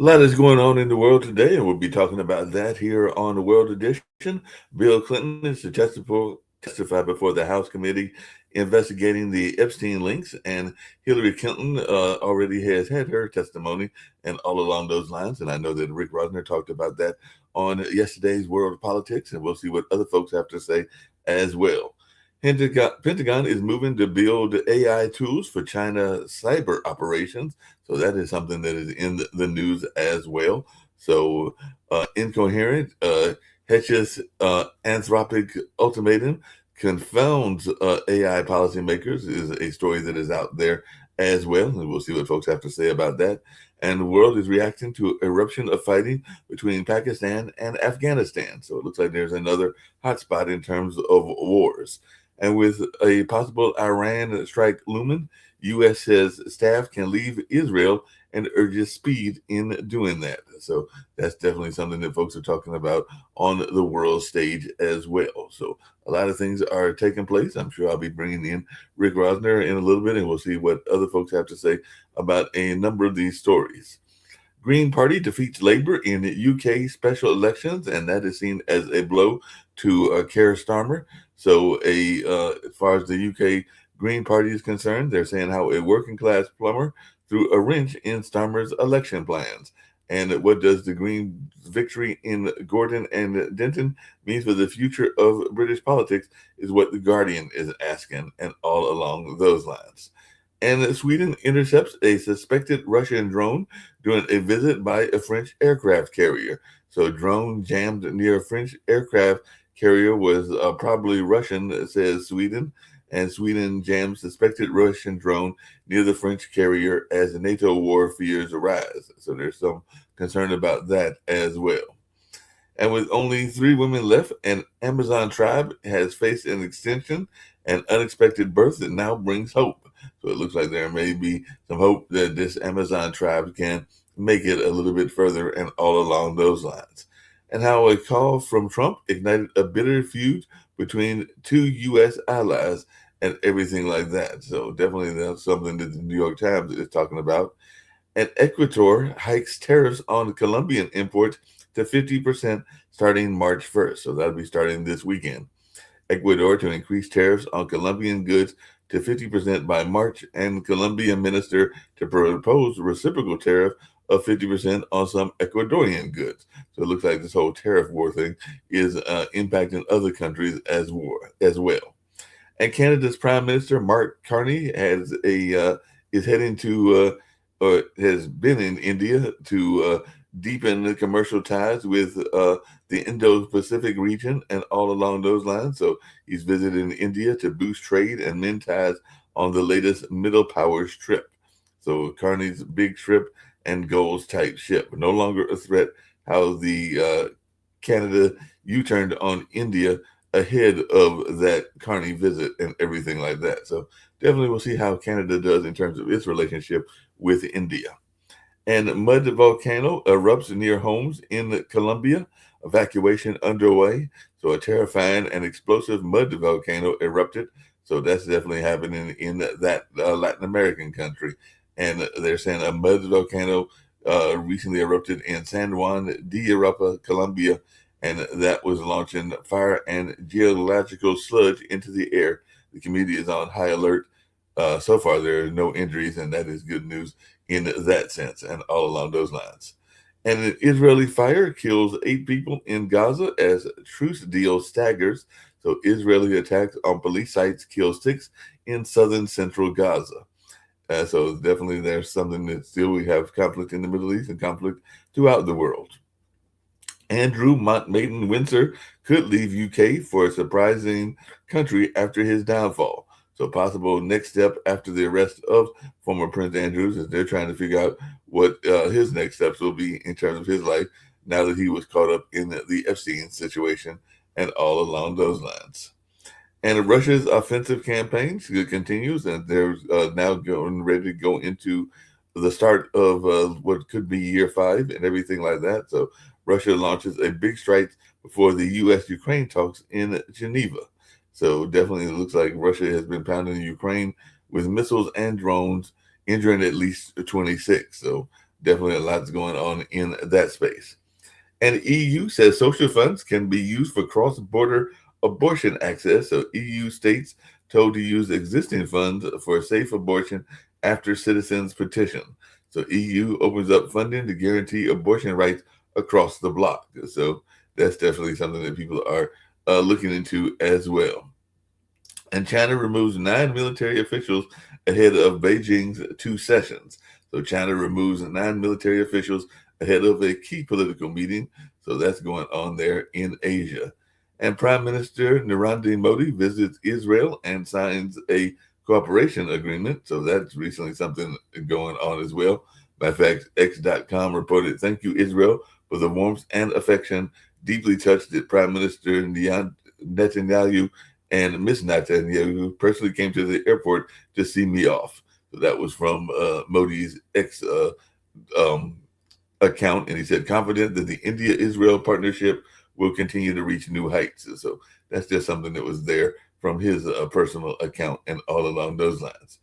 A lot is going on in the world today, and we'll be talking about that here on the World Edition. Bill Clinton is to testify before the House committee investigating the Epstein links, and Hillary Clinton already has had her testimony, and all along those lines. And I know that Rick Rosner talked about that on yesterday's World of Politics, and we'll see what other folks have to say as well. Pentagon is moving to build AI tools for China cyber operations. So that is something that is in the news as well. So incoherent, Hetch's Anthropic ultimatum confounds AI policymakers is a story that is out there as well. And we'll see what folks have to say about that. And the world is reacting to eruption of fighting between Pakistan and Afghanistan. So it looks like there's another hotspot in terms of wars. And with a possible Iran strike looming, U.S. says staff can leave Israel and urges speed in doing that. So that's definitely something that folks are talking about on the world stage as well. So a lot of things are taking place. I'm sure I'll be bringing in Rick Rosner in a little bit, and we'll see what other folks have to say about a number of these stories. Green Party defeats Labour in UK special elections, and that is seen as a blow to Keir Starmer. So, as far as the UK Green Party is concerned, they're saying how a working class plumber threw a wrench in Starmer's election plans. And what does the Green victory in Gordon and Denton mean for the future of British politics is what the Guardian is asking, and all along those lines. And Sweden intercepts a suspected Russian drone during a visit by a French aircraft carrier. So, drone jammed near a French aircraft carrier was probably Russian, says Sweden. And Sweden jammed suspected Russian drone near the French carrier as the NATO war fears arise. So, there's some concern about that as well. And with only 3 women left, an Amazon tribe has faced an extension and unexpected birth that now brings hope. So it looks like there may be some hope that this Amazon tribe can make it a little bit further and all along those lines. And how a call from Trump ignited a bitter feud between 2 U.S. allies and everything like that. So definitely that's something that the New York Times is talking about. And Ecuador hikes tariffs on Colombian imports to 50% starting March 1st. So that'll be starting this weekend. Ecuador to increase tariffs on Colombian goods to 50% by March, and Colombian minister to propose reciprocal tariff of 50% on some Ecuadorian goods. So it looks like this whole tariff war thing is impacting other countries as well. And Canada's Prime Minister Mark Carney is heading to or has been in India to deepen the commercial ties with the Indo-Pacific region and all along those lines. So he's visiting India to boost trade and mend ties on the latest Middle Powers trip. So Carney's big trip and goals type ship. No longer a threat. How the Canada U-turned on India ahead of that Carney visit and everything like that. So definitely we'll see how Canada does in terms of its relationship with India. And mud volcano erupts near homes in Colombia. Evacuation underway. So a terrifying and explosive mud volcano erupted. So that's definitely happening in that Latin American country. And they're saying a mud volcano recently erupted in San Juan de Europa, Colombia, and that was launching fire and geological sludge into the air. The community is on high alert. So far, there are no injuries, and that is good news in that sense, and all along those lines. And an Israeli fire kills 8 people in Gaza as truce deal staggers. So Israeli attacks on police sites kill 6 in southern central Gaza. So definitely there's something that still we have conflict in the Middle East and conflict throughout the world. Andrew Mountbatten Windsor could leave UK for a surprising country after his downfall. So possible next step after the arrest of former Prince Andrews is they're trying to figure out what his next steps will be in terms of his life now that he was caught up in the Epstein situation and all along those lines. And Russia's offensive campaign continues, and they're now going ready to go into the start of what could be year 5 and everything like that. So Russia launches a big strike before the U.S.-Ukraine talks in Geneva. So definitely it looks like Russia has been pounding Ukraine with missiles and drones, injuring at least 26. So definitely a lot's going on in that space. And EU says social funds can be used for cross-border abortion access. So EU states told to use existing funds for safe abortion after citizens petition. So EU opens up funding to guarantee abortion rights across the bloc. So that's definitely something that people are looking into as well. And China removes 9 military officials ahead of Beijing's 2 sessions. So China removes 9 military officials ahead of a key political meeting. So that's going on there in Asia. And Prime Minister Narendra Modi visits Israel and signs a cooperation agreement. So that's recently something going on as well. By fact, X.com reported, "Thank you, Israel, for the warmth and affection. Deeply touched that Prime Minister Netanyahu and Miss Netanyahu personally came to the airport to see me off." So that was from Modi's ex um, account, and he said, "Confident that the India-Israel partnership will continue to reach new heights." So that's just something that was there from his personal account, and all along those lines.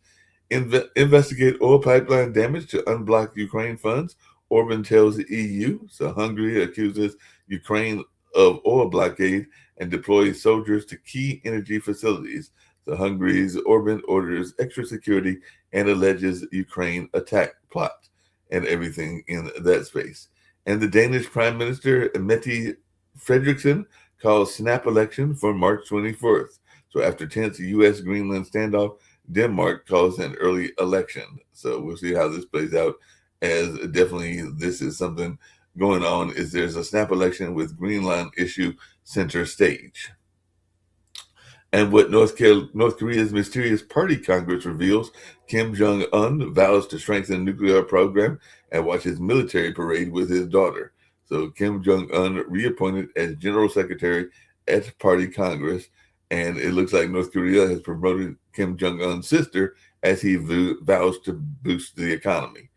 Investigate oil pipeline damage to unblock Ukraine funds, Orban tells the EU. So Hungary accuses Ukraine of oil blockade and deploys soldiers to key energy facilities. So Hungary's Orban orders extra security and alleges Ukraine attack plot and everything in that space. And the Danish Prime Minister Mette Frederiksen calls snap election for March 24th. So after tense U.S. Greenland standoff, Denmark calls an early election. So we'll see how this plays out, as definitely this is something going on. Is there's a snap election with Greenland issue center stage. And what North Korea's mysterious party Congress reveals, Kim Jong-un vows to strengthen nuclear program and watches military parade with his daughter. So Kim Jong-un reappointed as General Secretary at Party Congress, and it looks like North Korea has promoted Kim Jong-un's sister as he vows to boost the economy.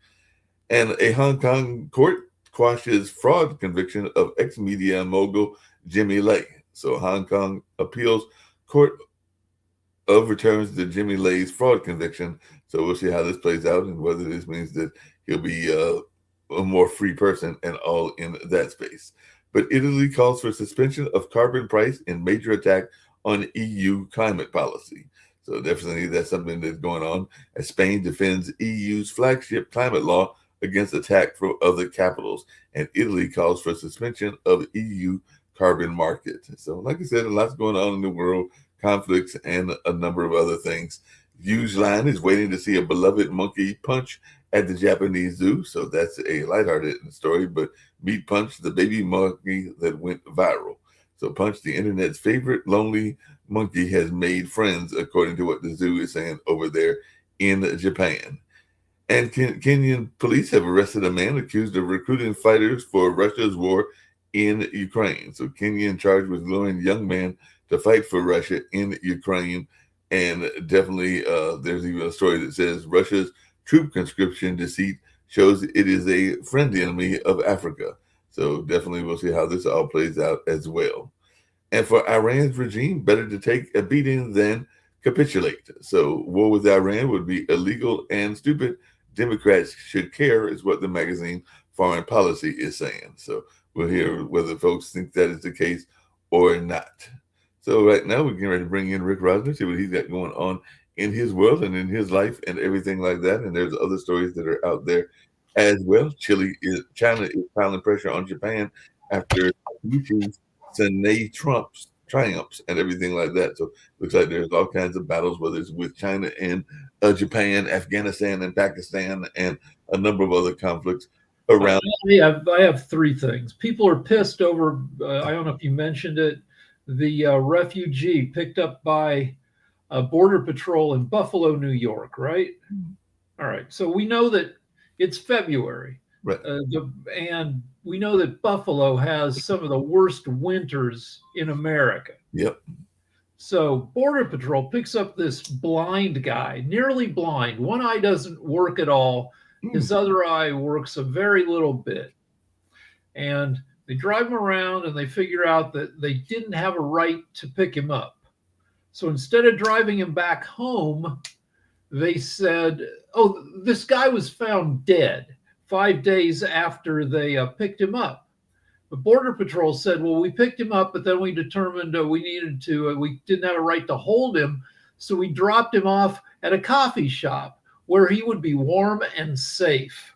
And a Hong Kong court quashes fraud conviction of ex-media mogul Jimmy Lai. So Hong Kong appeals court overturns the Jimmy Lai's fraud conviction. So we'll see how this plays out and whether this means that he'll be a more free person and all in that space. But Italy calls for suspension of carbon price in major attack on EU climate policy. So definitely that's something that's going on as Spain defends EU's flagship climate law against attack from other capitals. And Italy calls for suspension of EU carbon market. So like I said, a lot's going on in the world, conflicts and a number of other things. Huge line is waiting to see a beloved monkey punch at the Japanese zoo. So that's a lighthearted story, but meet Punch, the baby monkey that went viral. So Punch, the internet's favorite lonely monkey, has made friends, according to what the zoo is saying over there in Japan. And Kenyan police have arrested a man accused of recruiting fighters for Russia's war in Ukraine. So Kenyan charged with luring young men to fight for Russia in Ukraine. And definitely there's even a story that says Russia's troop conscription deceit shows it is a friend enemy of Africa. So definitely we'll see how this all plays out as well. And for Iran's regime, better to take a beating than capitulate. So war with Iran would be illegal and stupid. Democrats should care, is what the magazine Foreign Policy is saying. So we'll hear whether folks think that is the case or not. So right now we're getting ready to bring in Rick Rosner, see what he's got going on in his world and in his life and everything like that. And there's other stories that are out there as well. China is piling pressure on Japan after meetings Senate Trump's triumphs and everything like that. So looks like there's all kinds of battles, whether it's with China and Japan, Afghanistan and Pakistan, and a number of other conflicts around. I have three things. People are pissed over, I don't know if you mentioned it, the refugee picked up by Border Patrol in Buffalo, New York, right? All right. So we know that it's February. Right. And we know that Buffalo has some of the worst winters in America. Yep. So Border Patrol picks up this blind guy, nearly blind. One eye doesn't work at all. His other eye works a very little bit. And they drive him around and they figure out that they didn't have a right to pick him up. So instead of driving him back home, they said, oh, this guy was found dead 5 days after they picked him up. The Border Patrol said, well, we picked him up, but then we determined we didn't have a right to hold him. So we dropped him off at a coffee shop where he would be warm and safe,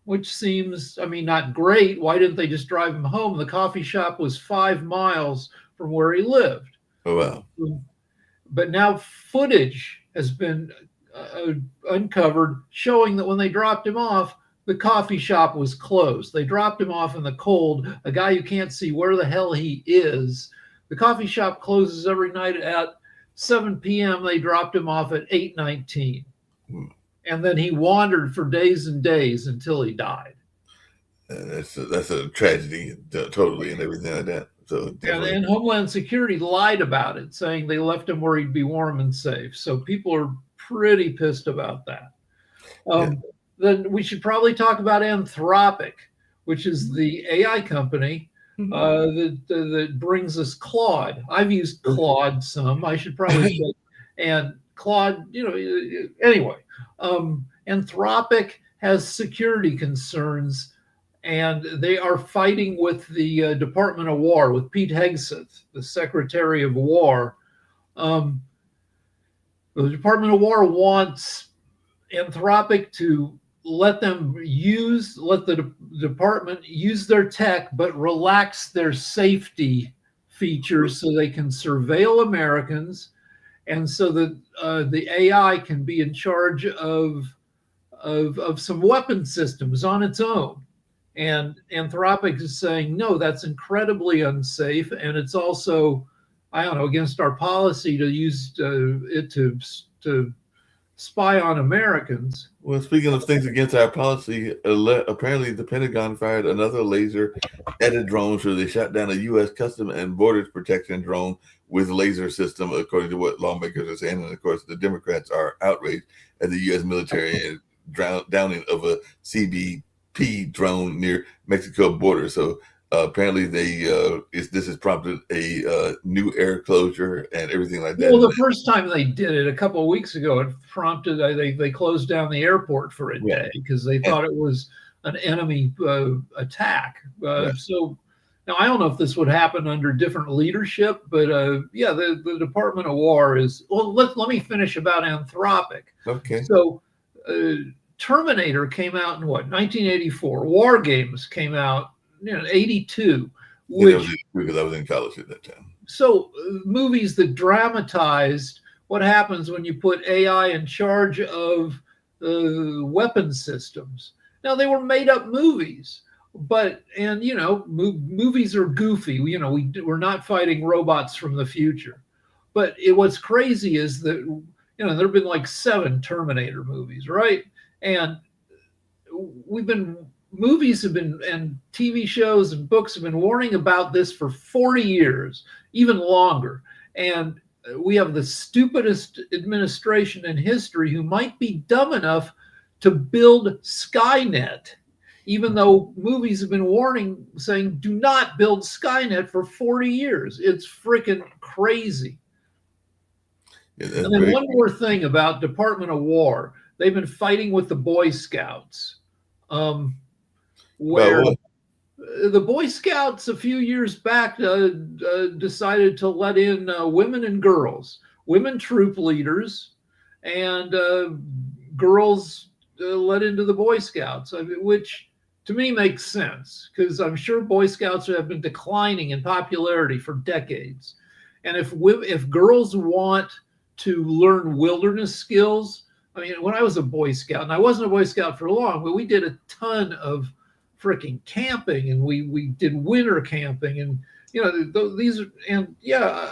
which seems, not great. Why didn't they just drive him home? The coffee shop was 5 miles from where he lived. Oh, wow. But now footage has been uncovered showing that when they dropped him off, the coffee shop was closed. They dropped him off in the cold, a guy who can't see where the hell he is. The coffee shop closes every night at 7 p.m. They dropped him off at 8:19. And then he wandered for days and days until he died. That's a tragedy, totally, and everything like that. So and Homeland Security lied about it, saying they left him where he'd be warm and safe. So people are pretty pissed about that. Then we should probably talk about Anthropic, which is the AI company that brings us Claude. I've used Claude some. I should probably say, and Claude, anyway. Anthropic has security concerns, and they are fighting with the Department of War, with Pete Hegseth, the Secretary of War. The Department of War wants Anthropic to let the department use their tech, but relax their safety features so they can surveil Americans, and so that the AI can be in charge of some weapon systems on its own. And Anthropic is saying, no, that's incredibly unsafe, and it's also, against our policy to use it to spy on Americans. Well, speaking of things against our policy, apparently the Pentagon fired another laser at a drone, so they shot down a U.S. Customs and Borders Protection drone with laser system, according to what lawmakers are saying. And of course, the Democrats are outraged at the U.S. military and downing of a CBP drone near Mexico border. So apparently this has prompted a new air closure and everything like that. Well, the first time they did it a couple of weeks ago, it prompted they closed down the airport for a day because they thought it was an enemy attack. So now I don't know if this would happen under different leadership, but the Department of War is. Well, let me finish about Anthropic. Okay. So Terminator came out in 1984. War Games came out 82, which because I was in college at that time. So movies that dramatized what happens when you put AI in charge of weapon systems. Now they were made up movies, movies are goofy. We're not fighting robots from the future. But what's crazy is that there have been like 7 Terminator movies, right? And movies have been, and TV shows and books have been warning about this for 40 years, even longer. And we have the stupidest administration in history who might be dumb enough to build Skynet, even though movies have been warning, saying, do not build Skynet for 40 years. It's freaking crazy. Yeah, and then one more thing about Department of War. They've been fighting with the Boy Scouts. Where the Boy Scouts a few years back decided to let in women and girls, women troop leaders, and girls let into the Boy Scouts, which to me makes sense because I'm sure Boy Scouts have been declining in popularity for decades. And if girls want to learn wilderness skills, when I was a Boy Scout, and I wasn't a Boy Scout for long, but we did a ton of freaking camping, and we did winter camping, and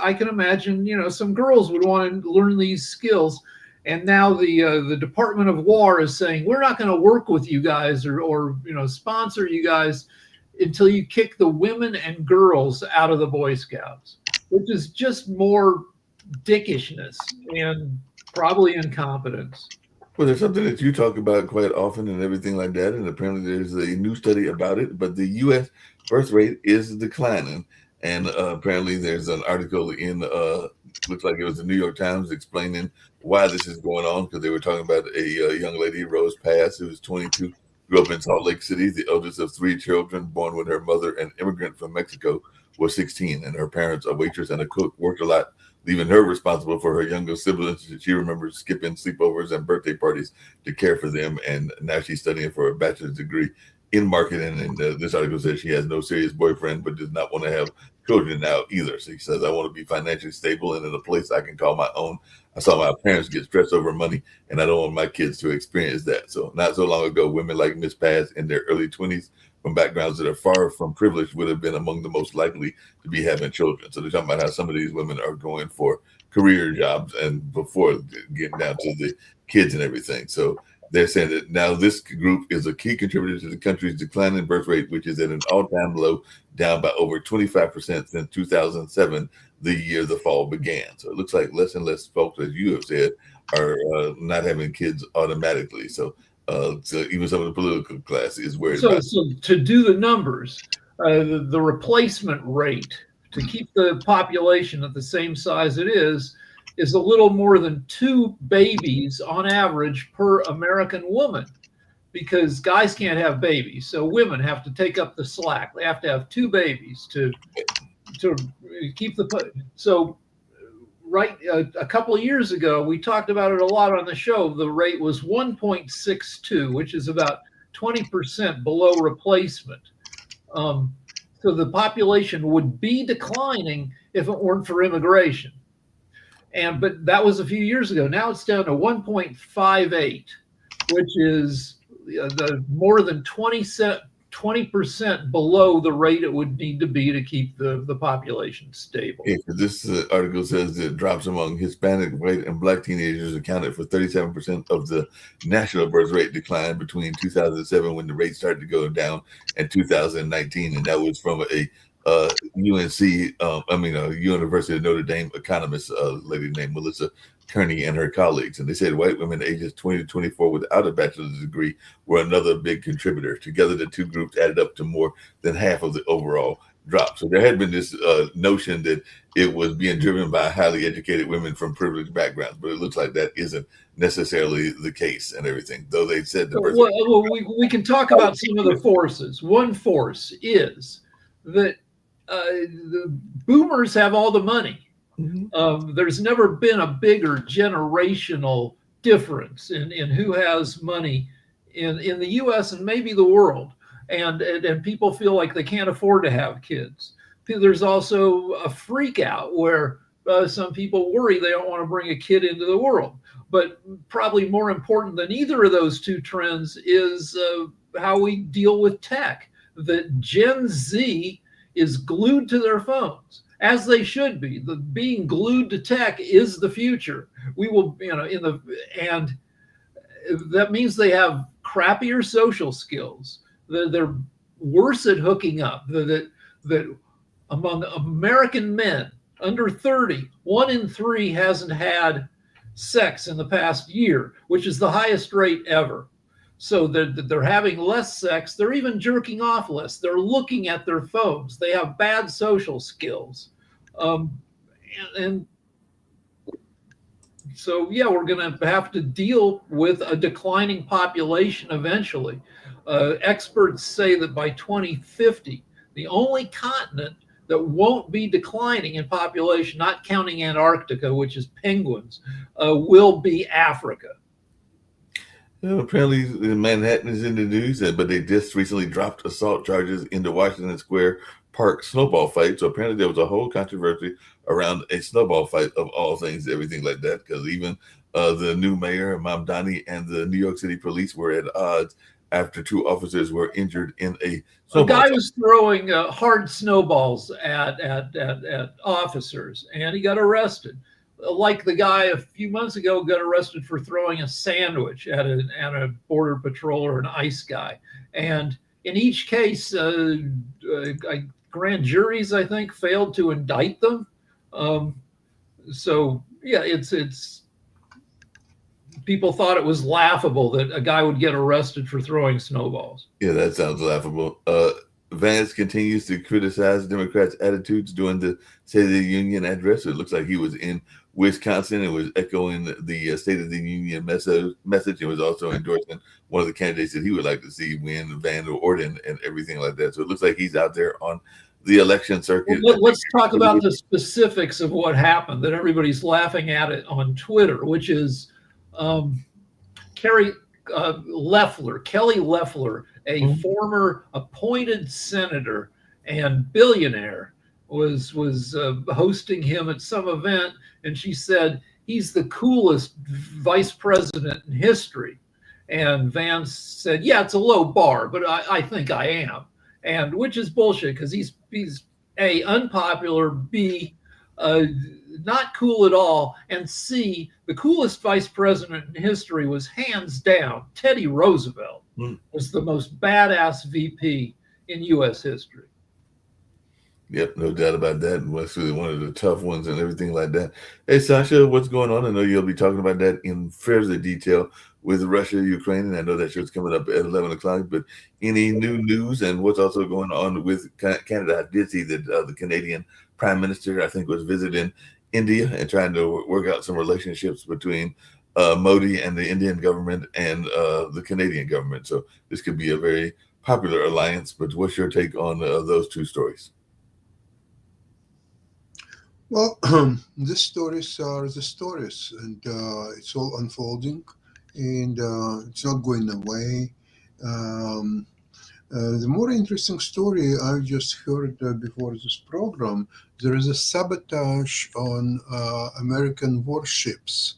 I can imagine some girls would want to learn these skills, and now the Department of War is saying we're not going to work with you guys or sponsor you guys until you kick the women and girls out of the Boy Scouts, which is just more dickishness and probably incompetence. Well, there's something that you talk about quite often and everything like that, and apparently there's a new study about it, but the U.S. birth rate is declining, and apparently there's an article in, looks like it was the New York Times, explaining why this is going on, because they were talking about a young lady, Rose Pass, who was 22, grew up in Salt Lake City, the eldest of three children, born when her mother, an immigrant from Mexico, was 16, and her parents, a waitress and a cook, worked a lot, leaving her responsible for her younger siblings. She remembers skipping sleepovers and birthday parties to care for them, and now she's studying for a bachelor's degree in marketing. And this article says she has no serious boyfriend, but does not want to have children now either. So she says, I want to be financially stable and in a place I can call my own. I saw my parents get stressed over money, and I don't want my kids to experience that. So not so long ago, women like Miss Paz in their early 20s from backgrounds that are far from privileged would have been among the most likely to be having children. So they're talking about how some of these women are going for career jobs and before getting down to the kids and everything. So they're saying that now this group is a key contributor to the country's declining birth rate, which is at an all-time low, down by over 25% since 2007, the year the fall began. So it looks like less and less folks, as you have said, are not having kids automatically. So even some of the political class is worried about it. So to do the numbers, the replacement rate to keep the population at the same size it is a little more than 2 babies on average per American woman, because guys can't have babies. So women have to take up the slack. They have to have 2 babies to keep the, so right, a couple of years ago, we talked about it a lot on the show. The rate was 1.62, which is about 20% below replacement. So the population would be declining if it weren't for immigration. But that was a few years ago. Now it's down to 1.58, which is the more than 20% below the rate it would need to be to keep the population stable. Yeah, this article says that drops among Hispanic, white, and black teenagers accounted for 37% of the national birth rate decline between 2007, when the rate started to go down, and 2019, and that was from a University of Notre Dame economist, a lady named Melissa Kearney, and her colleagues. And they said white women ages 20 to 24 without a bachelor's degree were another big contributor. Together, the two groups added up to more than half of the overall drop. So there had been this notion that it was being driven by highly educated women from privileged backgrounds, but it looks like that isn't necessarily the case and everything, though they said we can talk about some of the forces. One force is that the boomers have all the money. Mm-hmm. There's never been a bigger generational difference in who has money in the U.S. and maybe the world, and people feel like they can't afford to have kids. There's also a freak out where some people worry they don't want to bring a kid into the world. But probably more important than either of those two trends is how we deal with tech. That Gen Z is glued to their phones, as they should be. The being glued to tech is the future. We will, and that means they have crappier social skills. They're worse at hooking up. That among American men under 30, 1 in 3 hasn't had sex in the past year, which is the highest rate ever. So they're having less sex. They're even jerking off less. They're looking at their phones. They have bad social skills. And so, yeah, we're going to have to deal with a declining population eventually. Experts say that by 2050, the only continent that won't be declining in population, not counting Antarctica, which is penguins, will be Africa. Apparently, Manhattan is in the news, but they just recently dropped assault charges in the Washington Square Park snowball fight. So apparently there was a whole controversy around a snowball fight, of all things, everything like that, because even the new mayor, Mamdani, and the New York City police were at odds after 2 officers were injured in a snowball fight. Was throwing hard snowballs at officers, and he got arrested. Like the guy a few months ago got arrested for throwing a sandwich at a border patrol or an ICE guy. And in each case, grand juries, I think, failed to indict them. So yeah, it's people thought it was laughable that a guy would get arrested for throwing snowballs. Yeah, that sounds laughable. Vance continues to criticize Democrats' attitudes during the State of the Union address. It looks like he was in Wisconsin. It was echoing the State of the Union message. It was also endorsing one of the candidates that he would like to see win, Van Orden, and everything like that. So it looks like he's out there on the election circuit. Well, let's talk about the specifics of what happened that everybody's laughing at it on Twitter, which is Kelly Loeffler, a former appointed senator and billionaire, was hosting him at some event, and she said he's the coolest vice president in history. And Vance said, yeah, it's a low bar, but I think I am. And which is bullshit, because he's A, unpopular, B, not cool at all, and C, the coolest vice president in history was hands down Teddy Roosevelt. Was the most badass VP in U.S. history. Yep, no doubt about that. And was really one of the tough ones and everything like that. Hey, Sasha, what's going on? I know you'll be talking about that in fairly detail with Russia, Ukraine, and I know that show's coming up at 11 o'clock. But any new news and what's also going on with Canada? I did see that the Canadian Prime Minister, I think, was visiting India and trying to work out some relationships between Modi and the Indian government and the Canadian government. So this could be a very popular alliance. But what's your take on those two stories? Well, the stories are the stories, and it's all unfolding, and it's not going away. The more interesting story I just heard before this program, there is a sabotage on American warships,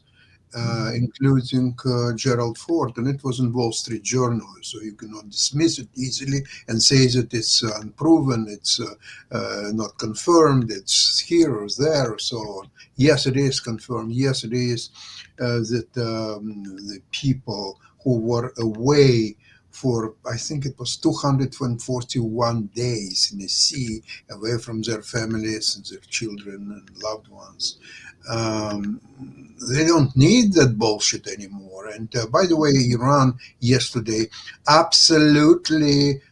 including Gerald Ford, and it was in Wall Street Journal, so you cannot dismiss it easily and say that it's unproven, it's not confirmed, it's here or there, or so on. Yes, it is confirmed. Yes, it is that the people who were away for, I think it was 241 days in the sea, away from their families and their children and loved ones. They don't need that bullshit anymore. And by the way, Iran yesterday absolutely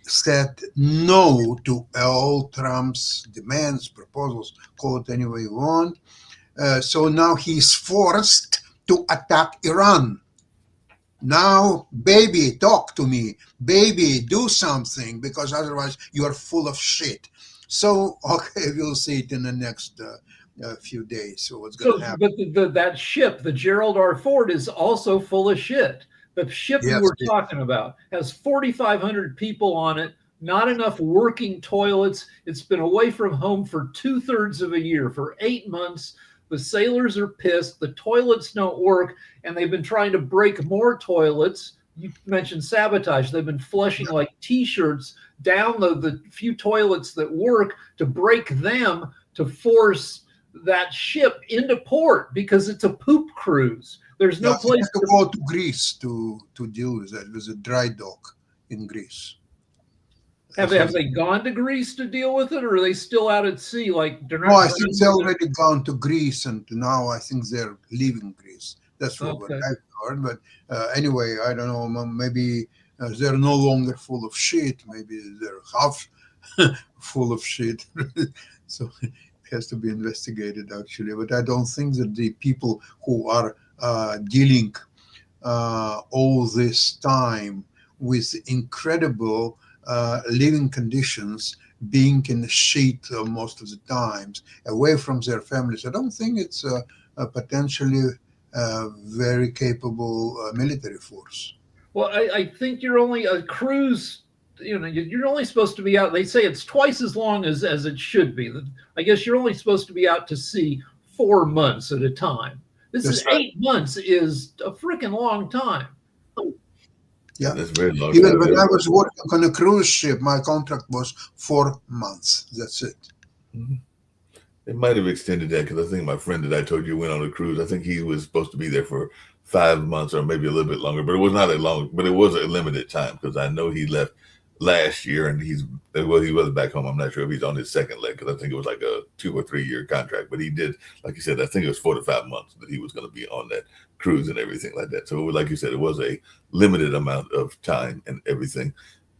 said no to all Trump's demands, proposals, call it any way you want. So now he's forced to attack Iran. Now, baby, talk to me. Baby, do something, because otherwise you are full of shit. So, okay, we'll see it in the next few days. So what's going to happen? But that ship, the Gerald R. Ford, is also full of shit. The ship you were talking about has 4,500 people on it, not enough working toilets. It's been away from home for 2/3 of a year, for 8 months. The sailors are pissed. The toilets don't work, and they've been trying to break more toilets. You mentioned sabotage. They've been flushing like T-shirts down the few toilets that work to break them, to force that ship into port, because it's a poop cruise. There's no place to go to Greece to deal with that. There's a dry dock in Greece. Have they gone to Greece to deal with it, or are they still out at sea? Like, they're not. No, I think they've already gone to Greece, and now I think they're leaving Greece. That's what I've heard. But anyway, I don't know. Maybe they're no longer full of shit. Maybe they're half full of shit. So it has to be investigated, actually. But I don't think that the people who are dealing all this time with incredible living conditions, being in the shit most of the times, away from their families, I don't think it's a potentially very capable military force. Well, I think you're only a cruise. You're only supposed to be out. They say it's twice as long as it should be. I guess you're only supposed to be out to sea 4 months at a time. This is 8 months is a freaking long time. Yeah, that's very long. Even when I was working on a cruise ship, my contract was 4 months. That's it. Mm-hmm. It might have extended that, because I think my friend that I told you went on a cruise. I think he was supposed to be there for 5 months or maybe a little bit longer, but it was not a long. But it was a limited time, because I know he left last year, and he wasn't back home. I'm not sure if he's on his second leg, because I think it was like a 2 or 3 year contract. But he did, like you said, I think it was 4 to 5 months that he was going to be on that cruise and everything like that. So, like you said, it was a limited amount of time and everything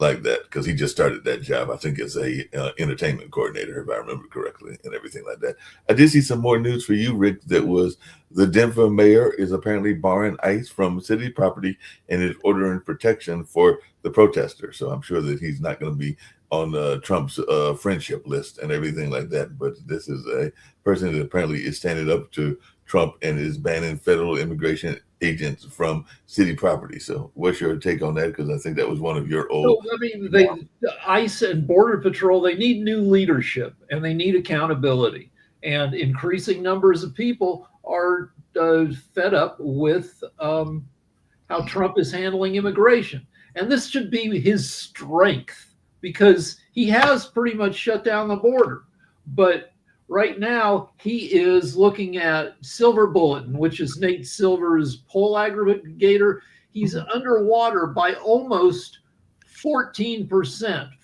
like that, because he just started that job. I think as a entertainment coordinator, if I remember correctly, and everything like that. I did see some more news for you, Rick. That was the Denver mayor is apparently barring ICE from city property and is ordering protection for the protesters. So I'm sure that he's not going to be on Trump's friendship list and everything like that. But this is a person that apparently is standing up to Trump and is banning federal immigration agents from city property. So what's your take on that? Because I think that was one of your old. So, I mean, ICE and Border Patrol, they need new leadership and they need accountability. And increasing numbers of people are fed up with how Trump is handling immigration. And this should be his strength because he has pretty much shut down the border. But right now, he is looking at Silver Bulletin, which is Nate Silver's poll aggregator. He's underwater by almost 14%,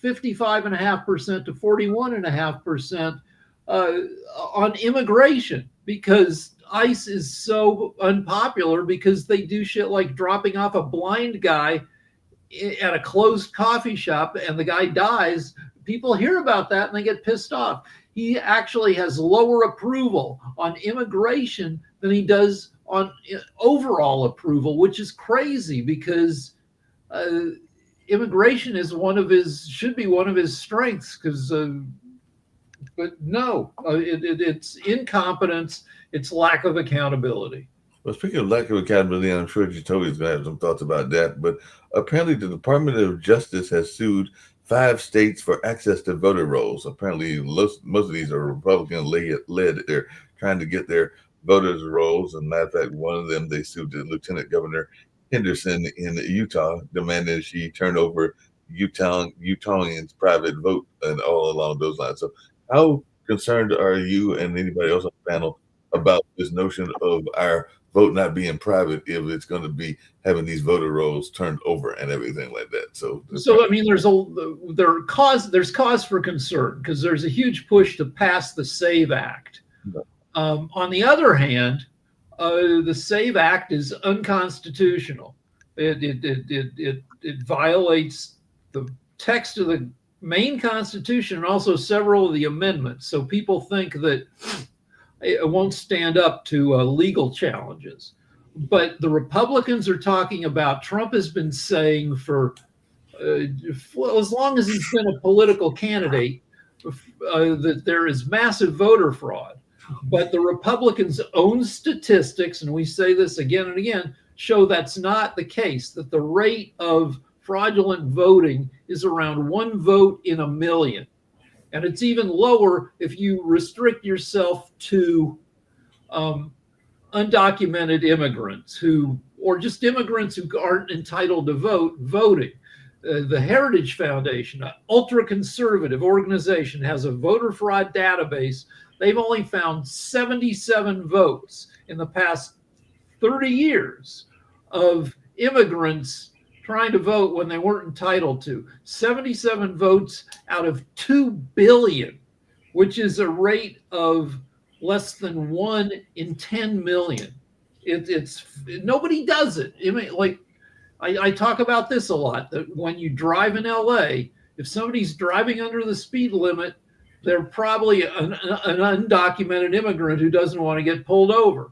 55.5% to 41.5% on immigration because ICE is so unpopular because they do shit like dropping off a blind guy at a closed coffee shop and the guy dies. People hear about that and they get pissed off. He actually has lower approval on immigration than he does on overall approval, which is crazy because immigration is should be one of his strengths. Because, but no, it's incompetence, it's lack of accountability. Well, speaking of lack of accountability, I'm sure Jacoby's going to have some thoughts about that. But apparently, the Department of Justice has sued 5 states for access to voter rolls. Apparently, most of these are Republican led. They're trying to get their voters rolls. As a matter of fact, one of them, they sued the Lieutenant Governor Henderson in Utah, demanding she turn over Utahnians' private vote and all along those lines. So how concerned are you and anybody else on the panel about this notion of our vote not being private if it's going to be having these voter rolls turned over and everything like that? So I mean, there's cause for concern because there's a huge push to pass the SAVE Act. On the other hand, the SAVE Act is unconstitutional. It violates the text of the main Constitution and also several of the amendments. So people think that it won't stand up to legal challenges. But the Republicans are talking about, Trump has been saying for as long as he's been a political candidate, that there is massive voter fraud. But the Republicans' own statistics, and we say this again and again, show that's not the case, that the rate of fraudulent voting is around 1 vote in 1 million. And it's even lower if you restrict yourself to undocumented immigrants or just immigrants who aren't entitled to voting. The Heritage Foundation, an ultra-conservative organization, has a voter fraud database. They've only found 77 votes in the past 30 years of immigrants trying to vote when they weren't entitled to. 77 votes out of 2 billion, which is a rate of less than 1 in 10 million. Nobody does it. I mean, like I talk about this a lot, that when you drive in LA, if somebody's driving under the speed limit, they're probably an undocumented immigrant who doesn't want to get pulled over.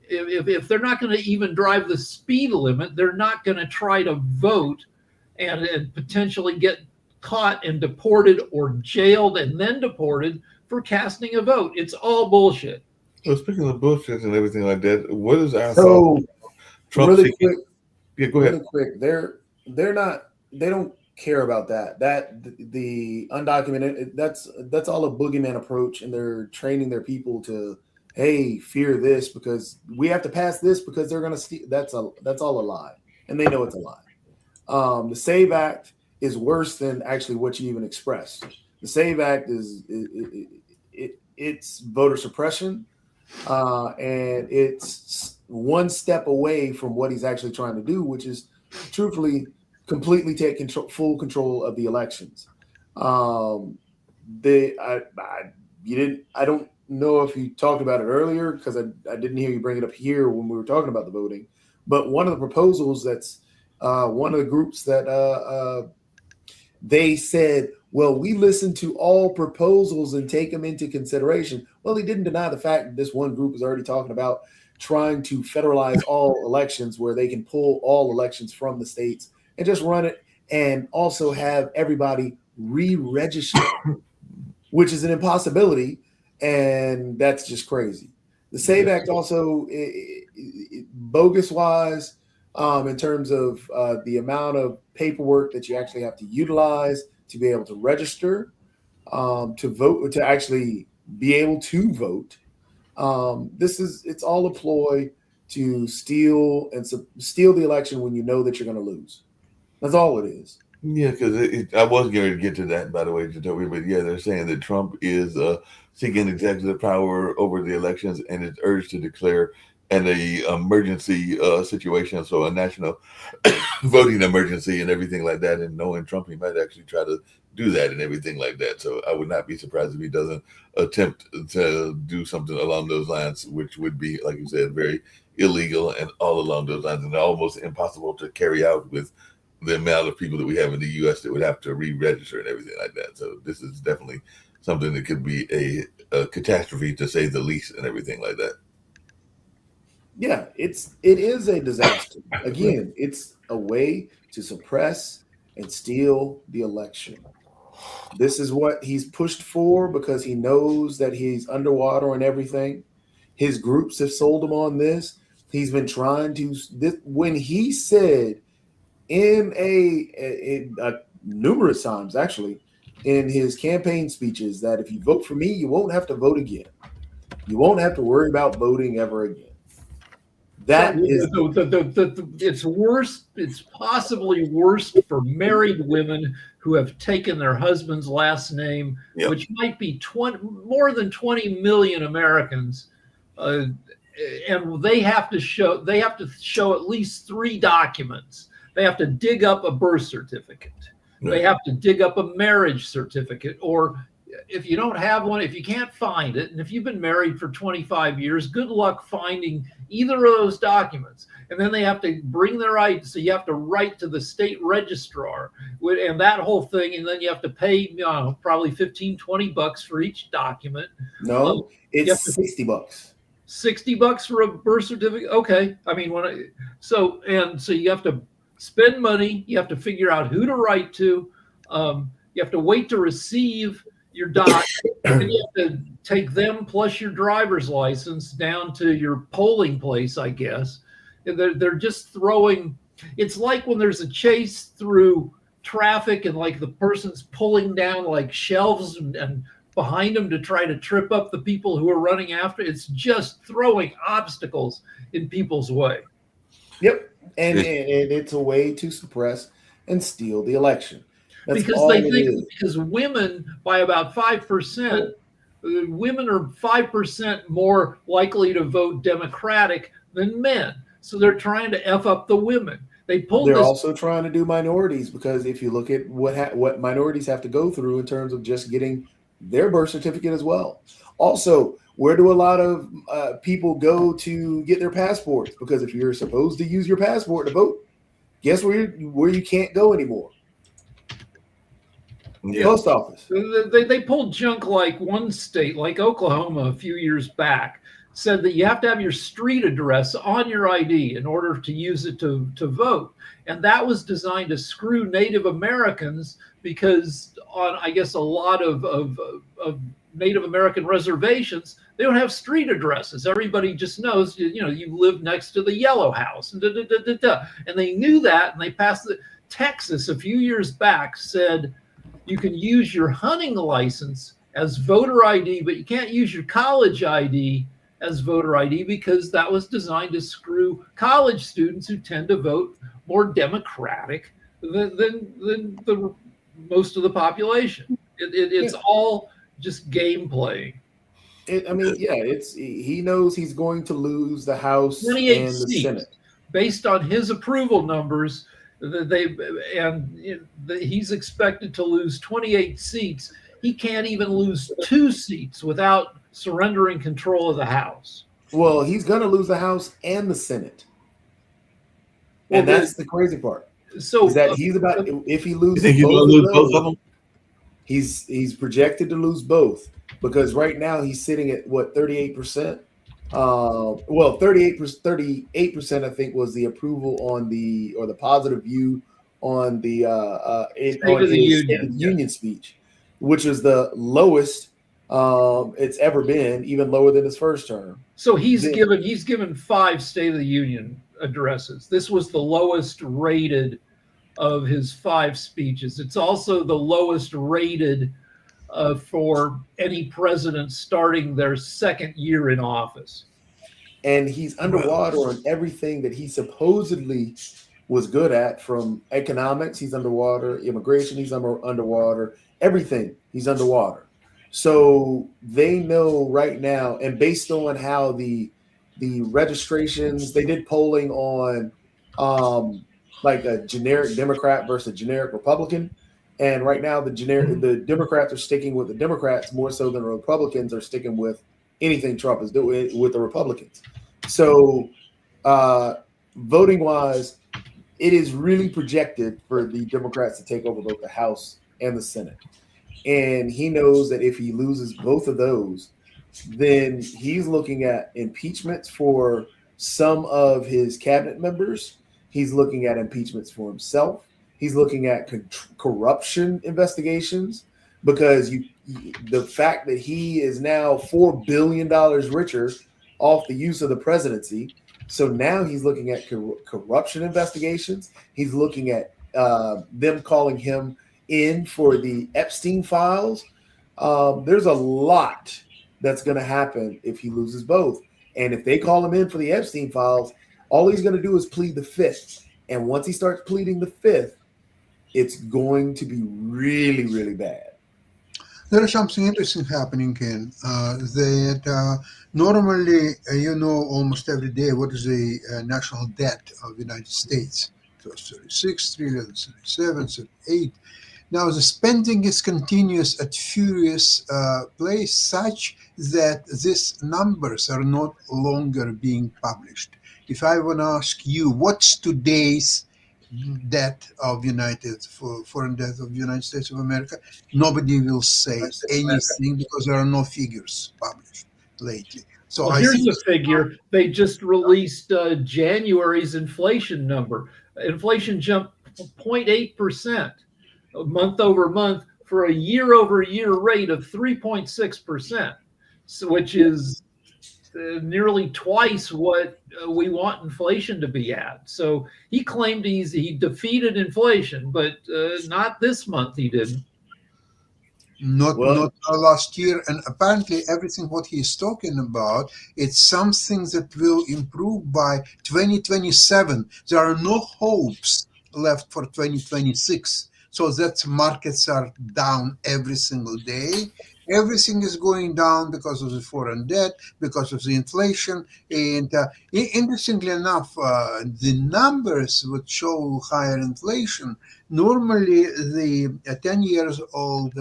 If they're not going to even drive the speed limit, they're not going to try to vote and potentially get caught and deported or jailed and then deported for casting a vote. It's all bullshit. Well, speaking of bullshit and everything like that, what is our so Trump really quick? Yeah, go ahead. Really quick, they don't care about that. The undocumented, that's all a boogeyman approach, and they're training their people to, hey, fear this because we have to pass this because they're gonna steal. That's all a lie, and they know it's a lie. The SAVE Act is worse than actually what you even expressed. The SAVE Act it's voter suppression, and it's one step away from what he's actually trying to do, which is truthfully completely take full control of the elections. I don't know if you talked about it earlier because I didn't hear you bring it up here when we were talking about the voting. But one of the proposals that's one of the groups that they said, well, we listen to all proposals and take them into consideration. Well, he didn't deny the fact that this one group is already talking about trying to federalize all elections where they can pull all elections from the states and just run it, and also have everybody re-register, which is an impossibility, and that's just crazy. The SAVE Act also, bogus-wise, in terms of the amount of paperwork that you actually have to utilize to be able to register, to vote, to actually be able to vote. It's all a ploy to steal the election when you know that you're going to lose. That's all it is. Yeah, because I was going to get to that, by the way, Jacoby, but yeah, they're saying that Trump is seeking executive power over the elections and is urged to declare an emergency situation, so a national voting emergency and everything like that. And knowing Trump, he might actually try to do that and everything like that. So I would not be surprised if he doesn't attempt to do something along those lines, which would be, like you said, very illegal and all along those lines, and almost impossible to carry out with the amount of people that we have in the U.S. that would have to re-register and everything like that. So this is definitely something that could be a catastrophe, to say the least, and everything like that. Yeah, it is a disaster. Again, it's a way to suppress and steal the election. This is what he's pushed for because he knows that he's underwater and everything. His groups have sold him on this. He's been trying to. When he said in numerous times, actually, in his campaign speeches, that if you vote for me, you won't have to vote again. You won't have to worry about voting ever again. That is it's worse. It's possibly worse for married women who have taken their husband's last name, Yep. which might be more than 20 million Americans, and they have to show at least 3 documents. They have to dig up a birth certificate. Right. They have to dig up a marriage certificate, or if you don't have one, if you can't find it, and if you've been married for 25 years, good luck finding either of those documents. And then they have to bring their ID. So you have to write to the state registrar and that whole thing. And then you have to pay probably $15-20 for each document. No, it's $60. $60 for a birth certificate. Okay. I mean, so you have to spend money. You have to figure out who to write to. You have to wait to receive your doc, and you have to take them plus your driver's license down to your polling place, I guess. And they're just throwing. It's like when there's a chase through traffic and like the person's pulling down like shelves and behind them to try to trip up the people who are running after. It's just throwing obstacles in people's way. Yep, and it's a way to suppress and steal the election. That's because they think because women by about 5%, women are 5% more likely to vote Democratic than men. So they're trying to F up the women. They're also trying to do minorities, because if you look at what minorities have to go through in terms of just getting their birth certificate as well. Also, where do a lot of people go to get their passports? Because if you're supposed to use your passport to vote, guess where you can't go anymore? Yeah. Post office. They pulled junk like one state, like Oklahoma, a few years back, said that you have to have your street address on your ID in order to use it to vote. And that was designed to screw Native Americans, because on, I guess, a lot of Native American reservations, they don't have street addresses. Everybody just knows, you live next to the yellow house. And they knew that, and they passed Texas a few years back said, you can use your hunting license as voter ID, but you can't use your college ID as voter ID, because that was designed to screw college students who tend to vote more Democratic than the most of the population. It's all just game playing. He knows he's going to lose the House 28 and the seats, Senate based on his approval numbers. He's expected to lose 28 seats. He can't even lose 2 seats without surrendering control of the House. Well, he's going to lose the House and the Senate. And that's the crazy part. So is that he's about, if he You loses think he's going both to of lose both of those, them? he's projected to lose both, because right now he's sitting at what, 38%. Well, 38%, I think, was the approval on the, or the positive view on the State on of the his State Union, of the yeah. Union speech, which is the lowest it's ever been, even lower than his first term. So he's Then- given 5 State of the Union addresses. This was the lowest rated of his 5 speeches. It's also the lowest rated for any president starting their second year in office. and he's underwater on everything that he supposedly was good at, from economics, he's underwater, immigration, he's underwater, everything, he's underwater. So they know right now, and based on how the registrations, they did polling on like a generic Democrat versus a generic Republican. And right now the Democrats are sticking with the Democrats more so than the Republicans are sticking with anything Trump is doing with the Republicans. So voting wise, it is really projected for the Democrats to take over both the House and the Senate. And he knows that if he loses both of those, then he's looking at impeachments for some of his cabinet members. He's looking at impeachments for himself. He's looking at corruption investigations, because the fact that he is now $4 billion richer off the use of the presidency. So now he's looking at corruption investigations. He's looking at them calling him in for the Epstein files. There's a lot that's going to happen if he loses both. And if they call him in for the Epstein files, all he's going to do is plead the fifth. And once he starts pleading the fifth, it's going to be really, really bad. There is something interesting happening, Ken. That normally, almost every day, what is the national debt of the United States? It was 36 trillion, 37, 38. Now the spending is continuous at furious pace, such that these numbers are not longer being published. If I want to ask you, what's today's debt of foreign debt of the United States of America, nobody will say anything because there are no figures published lately. So Well, I here's think a figure. They just released January's inflation number. Inflation jumped 0.8% month over month for a year over year rate of 3.6%, which is nearly twice what we want inflation to be at. So he claimed he defeated inflation, but not this month he didn't. not last year, and apparently everything what he's talking about, it's something that will improve by 2027. There are no hopes left for 2026. So that markets are down every single day. Everything is going down because of the foreign debt, because of the inflation. And interestingly enough, the numbers would show higher inflation. Normally, the 10 years old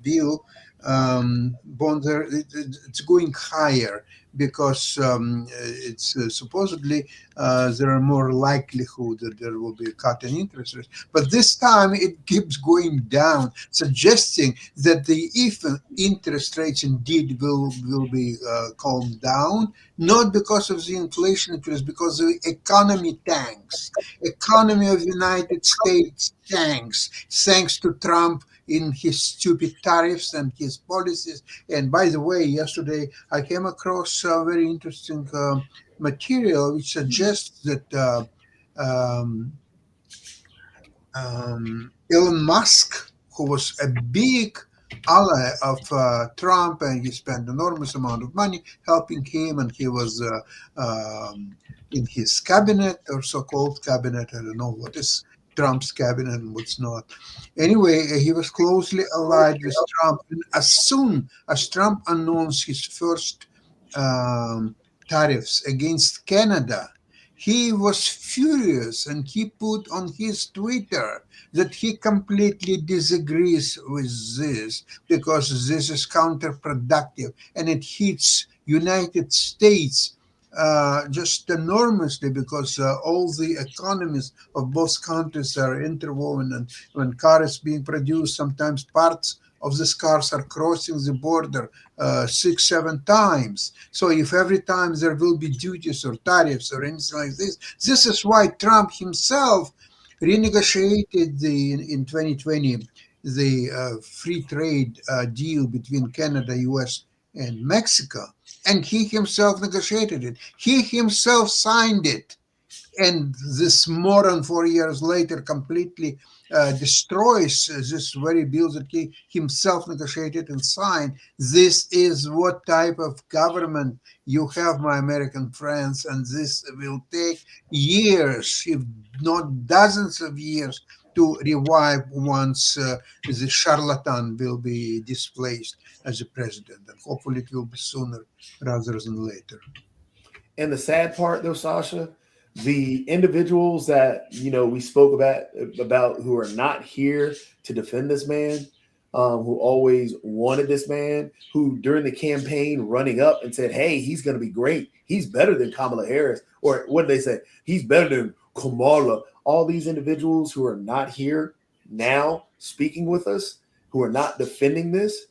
bill bond, it's going higher because it's supposedly there are more likelihood that there will be a cut in interest rates. But this time it keeps going down, suggesting that the if interest rates indeed will be calmed down, not because of the inflation, it was because the economy tanks. Economy of the United States tanks, thanks to Trump in his stupid tariffs and his policies. And by the way, yesterday I came across a very interesting material which suggests that Elon Musk, who was a big ally of Trump, and he spent enormous amount of money helping him, and he was in his cabinet, or so-called cabinet. I don't know what is Trump's cabinet and what's not. Anyway, he was closely allied with Trump. And as soon as Trump announced his first tariffs against Canada, he was furious, and he put on his Twitter that he completely disagrees with this because this is counterproductive and it hits United States just enormously, because all the economies of both countries are interwoven, and when car is being produced, sometimes parts of these cars are crossing the border 6, 7 times. So if every time there will be duties or tariffs or anything like this is why Trump himself renegotiated in 2020 the free trade deal between Canada, US, and Mexico, and he himself negotiated it. He himself signed it, and this moron 4 years later completely destroys this very bill that he himself negotiated and signed. This is what type of government you have, my American friends, and this will take years, if not dozens of years, to revive once the charlatan will be displaced as a president, and hopefully it will be sooner rather than later. And the sad part, though, Sasha, the individuals that we spoke about who are not here to defend this man, who always wanted this man, who during the campaign running up and said, "Hey, he's going to be great. He's better than Kamala Harris," or what did they say? He's better than Kamala. All these individuals who are not here now speaking with us, who are not defending this,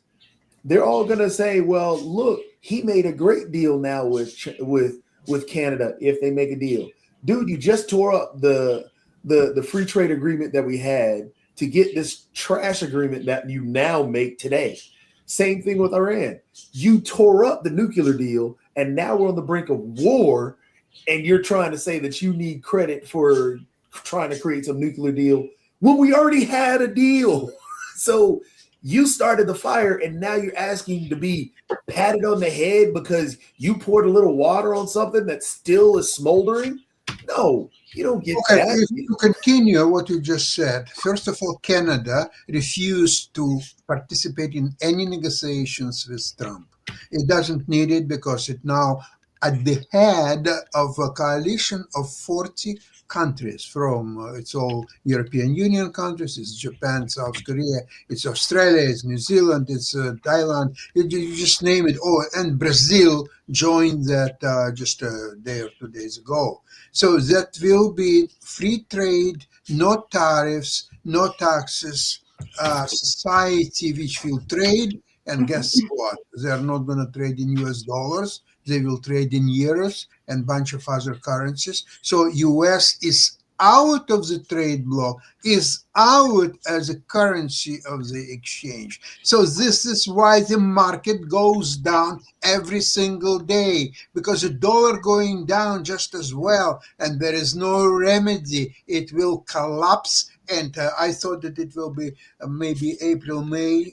they're all going to say, "Well, look, he made a great deal now with Canada if they make a deal." Dude, you just tore up the free trade agreement that we had to get this trash agreement that you now make today. Same thing with Iran. You tore up the nuclear deal, and now we're on the brink of war, and you're trying to say that you need credit for trying to create some nuclear deal when we already had a deal. So you started the fire, and now you're asking to be patted on the head because you poured a little water on something that still is smoldering? No, you don't get Okay, that. if you continue what you just said, first of all, Canada refused to participate in any negotiations with Trump. It doesn't need it because it now at the head of a coalition of 40 countries from it's all European Union countries, it's Japan, South Korea, it's Australia, it's New Zealand, it's Thailand, you just name it. Oh, and Brazil joined that just a day or 2 days ago. So that will be free trade, no tariffs, no taxes, society which will trade. And guess what? They're not going to trade in US dollars. They will trade in euros and bunch of other currencies. So US is out of the trade bloc, is out as a currency of the exchange. So this is why the market goes down every single day, because the dollar going down just as well, and there is no remedy. It will collapse. And I thought that it will be maybe April, May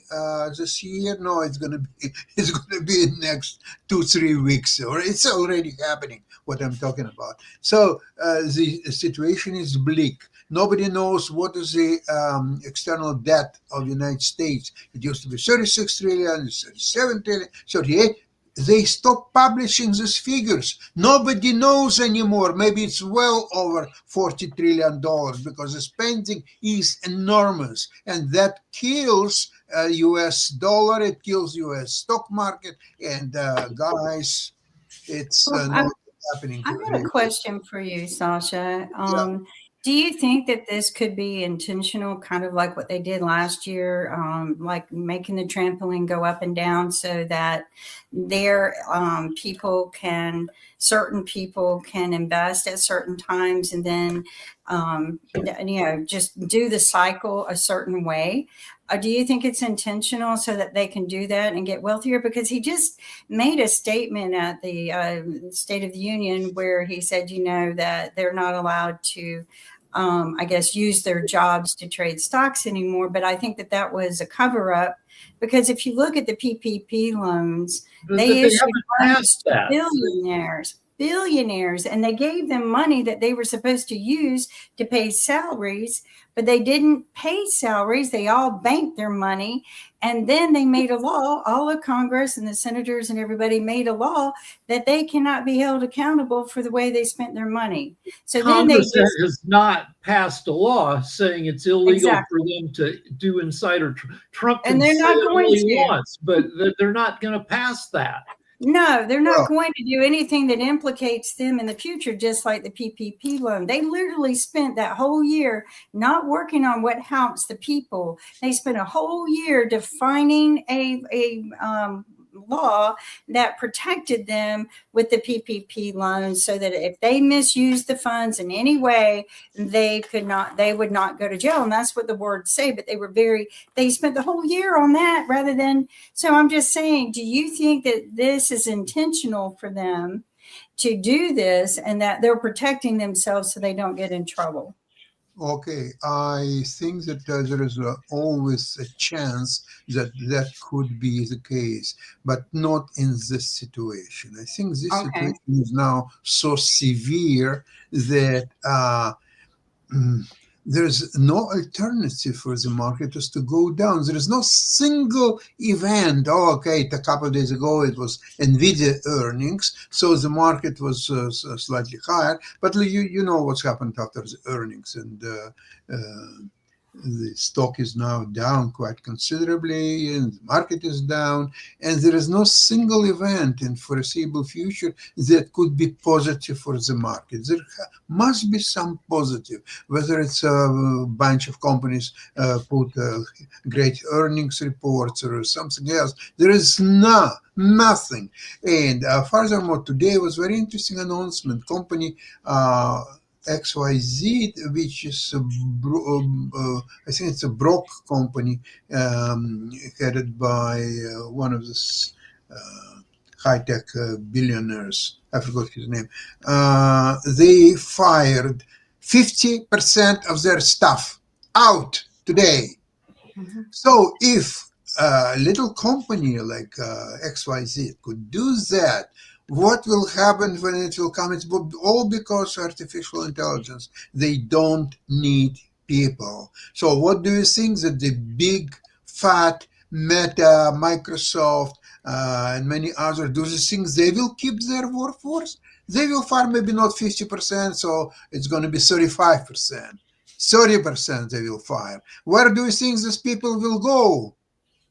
this year. No, it's going to be in next 2-3 weeks, or it's already happening. What I'm talking about. So the situation is bleak. Nobody knows what is the external debt of the United States. It used to be 36 trillion, 37 trillion, 38. They stopped publishing these figures. Nobody knows anymore. Maybe it's well over $40 trillion because the spending is enormous. And that kills US dollar, it kills US stock market. And guys, it's not happening. I've got a question for you, Sasha. Do you think that this could be intentional, kind of like what they did last year, like making the trampoline go up and down so that their certain people can invest at certain times, and then, just do the cycle a certain way? Do you think it's intentional so that they can do that and get wealthier? Because he just made a statement at the State of the Union where he said, that they're not allowed to, use their jobs to trade stocks anymore. But I think that was a cover up, because if you look at the PPP loans, they issued loans to billionaires, and they gave them money that they were supposed to use to pay salaries, but they didn't pay salaries. They all banked their money. And then they made a law, all of Congress and the senators and everybody made a law that they cannot be held accountable for the way they spent their money. So Congress then they has not passed a law saying it's illegal for them to do insider. Trump can and they're say not it going all he to. wants, but they're not going to pass that. No, they're not Well, going to do anything that implicates them in the future, just like the PPP loan. They literally spent that whole year not working on what helps the people. They spent a whole year defining a law that protected them with the PPP loans, so that if they misused the funds in any way, they would not go to jail. And that's what the words say. But they spent the whole year on that rather than. So I'm just saying, do you think that this is intentional for them to do this, and that they're protecting themselves so they don't get in trouble? okay, I think that there is always a chance that that could be the case, but not in this situation. I think this Okay. situation is now so severe that there's no alternative for the market is to go down. There is no single event. Oh, okay, a couple of days ago it was Nvidia earnings, so the market was slightly higher. But you know what's happened after the earnings, and the stock is now down quite considerably, and the market is down, and there is no single event in foreseeable future that could be positive for the market. There must be some positive, whether it's a bunch of companies put great earnings reports or something else. There is nothing. And furthermore, today was very interesting announcement. Company XYZ, which is I think it's a Brock company, headed by one of the high-tech billionaires. I forgot his name. They fired 50% of their staff out today. Mm-hmm. So if a little company like XYZ could do that, what will happen when it will come? It's all because artificial intelligence. They don't need people. So what do you think that the big, fat Meta, Microsoft, and many others, do you think they will keep their workforce? They will fire maybe not 50%, so it's going to be 35%. 30% they will fire. Where do you think these people will go?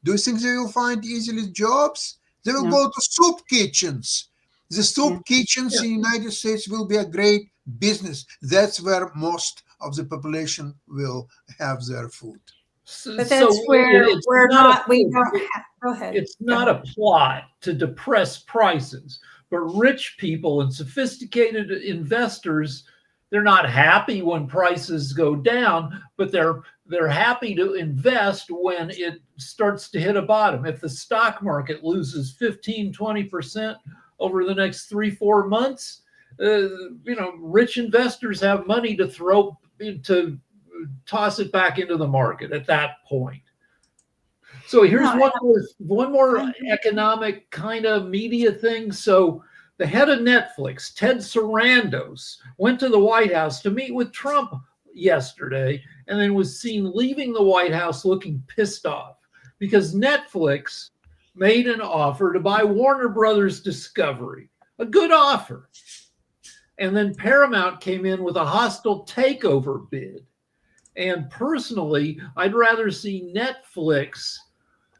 Do you think they will find easily jobs? They will go to soup kitchens. The soup kitchens in the United States will be a great business. That's where most of the population will have their food. But that's where we don't have. Go ahead. It's not a plot to depress prices, but rich people and sophisticated investors, they're not happy when prices go down, but they're happy to invest when it starts to hit a bottom. If the stock market loses 15-20% over the next 3-4 months, rich investors have money to toss it back into the market at that point. So here's one more economic kind of media thing. So the head of Netflix, Ted Sarandos, went to the White House to meet with Trump yesterday, and then was seen leaving the White House looking pissed off because Netflix made an offer to buy Warner Brothers Discovery, a good offer. And then Paramount came in with a hostile takeover bid. And personally, I'd rather see Netflix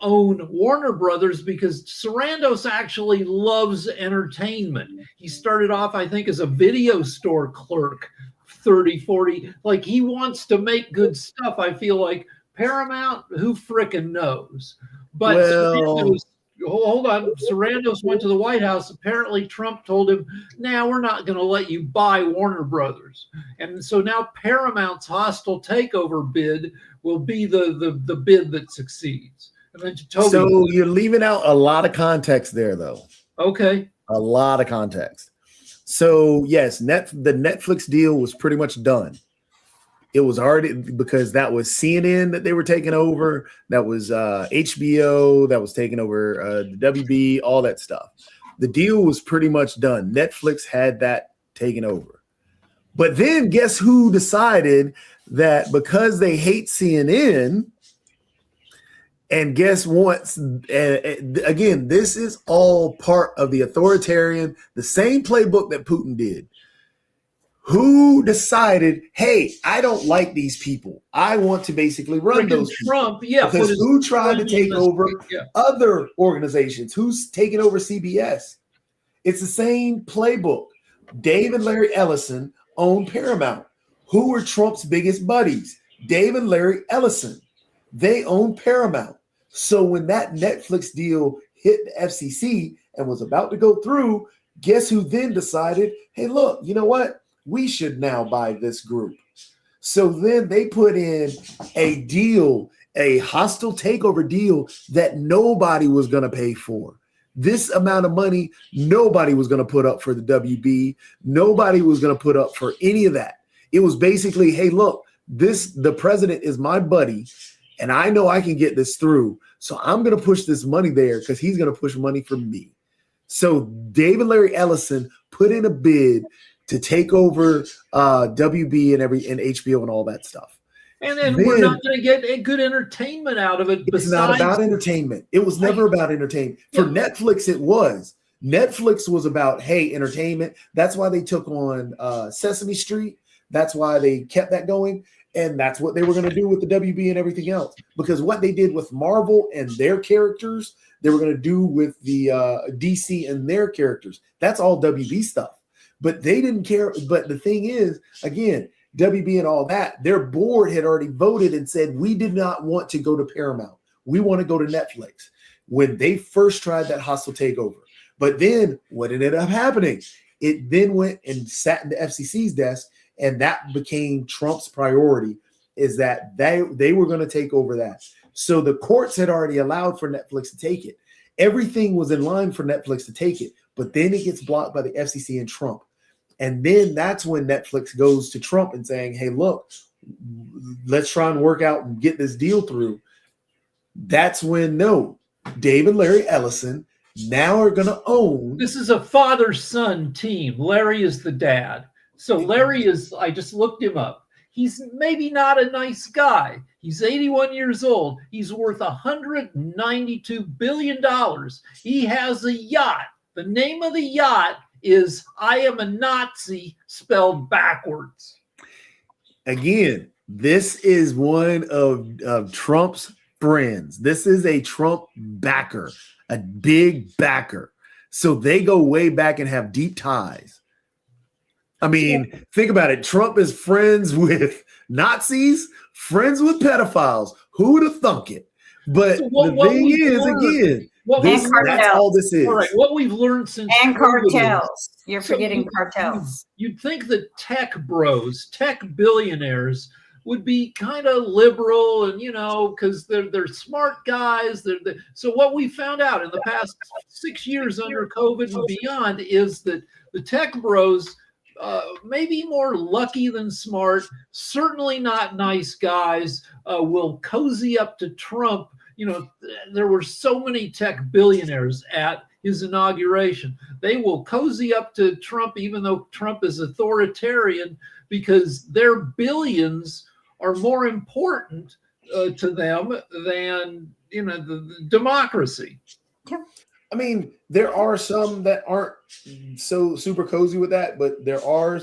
own Warner Brothers because Sarandos actually loves entertainment. He started off, I think, as a video store clerk, 30-40. Like, he wants to make good stuff. I feel like Paramount, who frickin' knows? But Sarandos, hold on. Sarandos went to the White House. Apparently, Trump told him, "Nah, we're not going to let you buy Warner Brothers." And so now Paramount's hostile takeover bid will be the bid that succeeds. And then Toby, so you're leaving out a lot of context there, though. Okay. A lot of context. So yes, the Netflix deal was pretty much done. It was already, because that was CNN that they were taking over. That was HBO that was taking over the WB, all that stuff. The deal was pretty much done. Netflix had that taken over. But then guess who decided that because they hate CNN, and guess what? Again, this is all part of the authoritarian, the same playbook that Putin did. Who decided, hey, I don't like these people. I want to basically run Freaking those people. Trump, yeah. Because put his who tried to thumb take in over yeah. other organizations? Who's taking over CBS? It's the same playbook. Dave and Larry Ellison owned Paramount. Who were Trump's biggest buddies? Dave and Larry Ellison. They owned Paramount. So when that Netflix deal hit the FCC and was about to go through, guess who then decided, hey, look, you know what? We should now buy this group. So then they put in a deal, a hostile takeover deal that nobody was going to pay for. This amount of money, nobody was going to put up for the WB. Nobody was going to put up for any of that. It was basically, hey, look, the president is my buddy, and I know I can get this through. So I'm going to push this money there because he's going to push money for me. So Dave and Larry Ellison put in a bid to take over WB and HBO and all that stuff. And then we're not going to get a good entertainment out of it. It's not about entertainment. It was never about entertainment. For Netflix, it was. Netflix was about, hey, entertainment. That's why they took on Sesame Street. That's why they kept that going. And that's what they were going to do with the WB and everything else. Because what they did with Marvel and their characters, they were going to do with the DC and their characters. That's all WB stuff. But they didn't care. But the thing is, again, WB and all that, their board had already voted and said, we did not want to go to Paramount. We want to go to Netflix when they first tried that hostile takeover. But then what ended up happening? It then went and sat in the FCC's desk, and that became Trump's priority, is that they were going to take over that. So the courts had already allowed for Netflix to take it. Everything was in line for Netflix to take it, but then it gets blocked by the FCC and Trump. And then that's when Netflix goes to Trump and saying, hey, look, let's try and work out and get this deal through. That's when, Dave and Larry Ellison now are going to own. This is a father-son team. Larry is the dad. So Larry is, I just looked him up. He's maybe not a nice guy. He's 81 years old. He's worth $192 billion. He has a yacht. The name of the yacht is I Am a Nazi spelled backwards. Again, this is one of Trump's friends. This is a Trump backer, a big backer. So they go way back and have deep ties. I mean, think about it. Trump is friends with Nazis, friends with pedophiles. Who would have thunk it? But So the thing is, again, that's all this is. All right, what we've learned since And COVID cartels. You're So forgetting you- cartels. You'd think that tech bros, tech billionaires would be kind of liberal and, because they're smart guys. So what we found out in the past 6 years under COVID and beyond is that the tech bros, maybe more lucky than smart, certainly not nice guys, will cozy up to Trump. There were so many tech billionaires at his inauguration. They will cozy up to Trump, even though Trump is authoritarian, because their billions are more important to them than the democracy. I mean, there are some that aren't so super cozy with that, but there are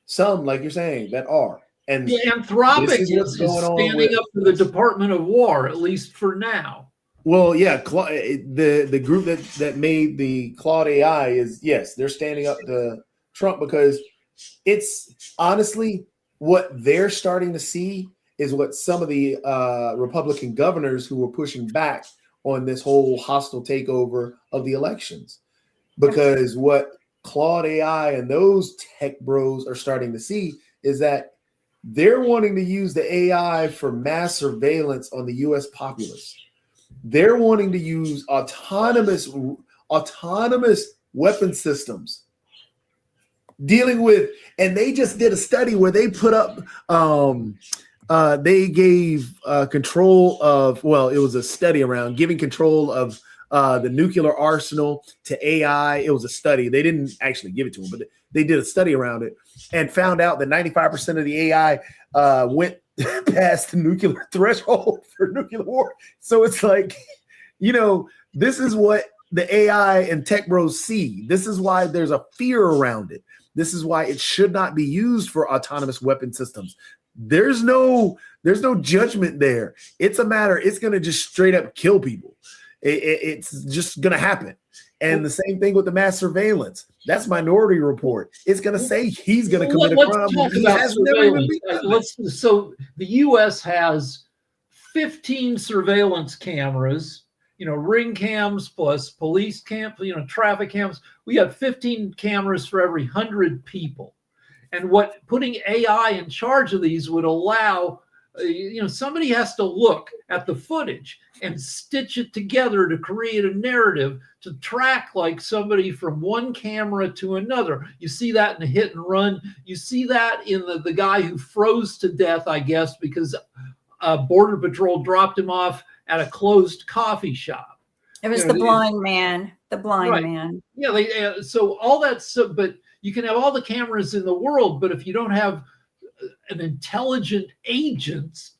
some, like you're saying, that are. And Yeah, Anthropic This is, is what's going on standing with- up to the Department of War, at least for now. Well, yeah, the group that made the Claude AI is, yes, they're standing up to Trump because it's honestly what they're starting to see is what some of the Republican governors who were pushing back on this whole hostile takeover of the elections. Because what Claude AI and those tech bros are starting to see is that they're wanting to use the AI for mass surveillance on the U.S. populace. They're wanting to use autonomous weapon systems dealing with, and they just did a study where they put up, they gave control of, well, it was a study around giving control of the nuclear arsenal to AI. It was a study. They didn't actually give it to them, but they did a study around it and found out that 95% of the AI went past the nuclear threshold for nuclear war. So it's like, this is what the AI and tech bros see. This is why there's a fear around it, This is why it should not be used for autonomous weapon systems. There's no judgment there. It's a matter, it's going to just straight up kill people. It's just going to happen. And the same thing with the mass surveillance. That's Minority Report. It's going to say he's going to commit a crime. Talk He about has never even surveillance. begun. So the U.S. has 15 surveillance cameras, ring cams plus police cams, traffic cams. We have 15 cameras for every 100 people. And what putting AI in charge of these would allow, somebody has to look at the footage and stitch it together to create a narrative to track like somebody from one camera to another. You see that in the hit and run. You see that in the guy who froze to death, I guess, because Border Patrol dropped him off at a closed coffee shop. It was the blind man. The blind man. Yeah, so all that. So, but you can have all the cameras in the world, but if you don't have an intelligent agent,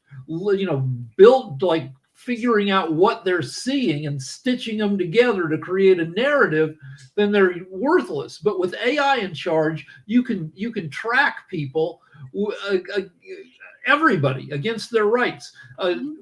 built like figuring out what they're seeing and stitching them together to create a narrative, then they're worthless. But with AI in charge, you can track people, everybody against their rights.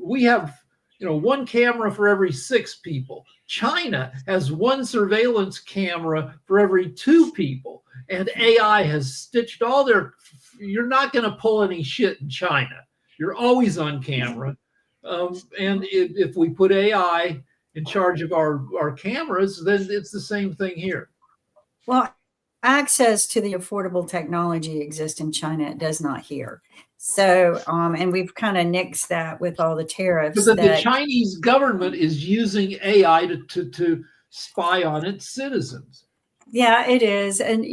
We have one camera for every 6 people. China has one surveillance camera for every 2 people. And AI has stitched all their, you're not going to pull any shit in China. You're always on camera. And if we put AI in charge of our cameras, then it's the same thing here. Well, access to the affordable technology exists in China. It does not here. So, and we've kind of nixed that with all the tariffs. But the Chinese government is using AI to spy on its citizens. Yeah, it is. And,